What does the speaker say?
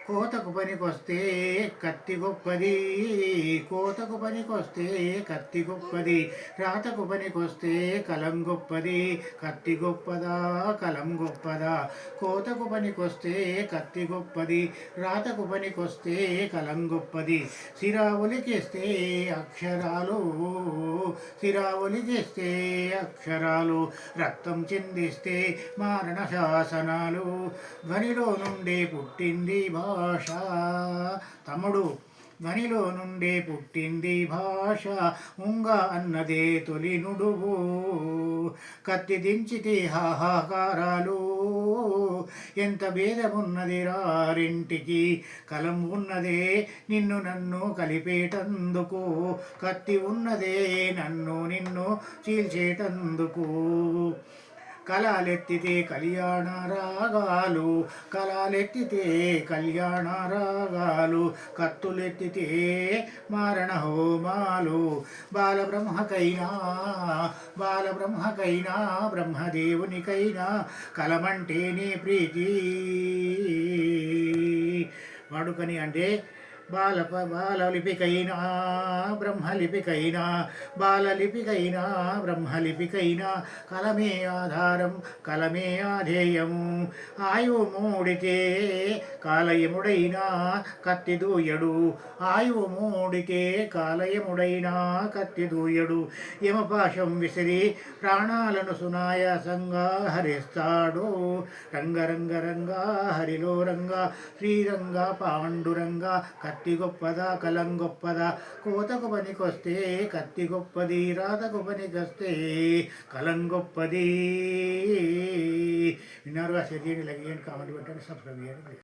కోతకు పనికొస్తే కత్తి గొప్పది, కోతకు పనికొస్తే కత్తి గొప్పది, రాతకు పనికొస్తే కలం గొప్పది, కత్తి గొప్పదా కలం గొప్పదా. కోతకు పనికొస్తే కత్తి గొప్పది, రాతకు పనికొస్తే కలం గొప్పది. సిరావులికేస్తే అక్షరాలు, సిరావులికేస్తే అక్షరాలు, రక్తం చిందిస్తే మారణ శాసనాలు. ధ్వనిలో నుండి పుట్టింది భాష తమ్ముడు, ధ్వనిలో నుండి పుట్టింది భాష. ఉంగ అన్నదే తొలి నుడువు, కత్తి దించితే హాహాకారాలు. ఎంత భేదమున్నది రారింటికి, కలం ఉన్నదే నిన్ను నన్ను కలిపేటందుకు, కత్తి ఉన్నదే నన్ను నిన్ను చీల్చేటందుకు. కళాలెత్తితే కళ్యాణ రాగాలు, కళాలెత్తితే కళ్యాణ రాగాలు, కత్తులెత్తితే మారణ హోమాలు. బాలబ్రహ్మకైనా, బాలబ్రహ్మకైనా, బ్రహ్మదేవునికైనా కలమంటేనే ప్రీతి. వాడుకని అంటే బాలలిపికైనా బ్రహ్మలిపికైనా, బాలలిపికైనా బ్రహ్మలిపికైనా కలమే ఆధారం, కలమే ఆధేయము. ఆయువు మూడితే కాలయముడైనా కత్తి దూయడు, ఆయువు మూడితే కాలయముడైనా కత్తి దూయడు. యమపాశం విసిరి ప్రాణాలను సునాయాసంగా హరిస్తాడు. రంగరంగ రంగా హరిలో రంగా, శ్రీరంగా పాండురంగా. కత్తి గొప్పదా కలం గొప్పదా, కోతకు పనికొస్తే కత్తి గొప్పది, రాతకు పనికొస్తే కలం గొప్పది. విన్నారుగా? షేర్ చేయండి, లైక్ చేయండి, కామెంట్ పెట్టండి, సబ్స్క్రైబ్ చేయండి.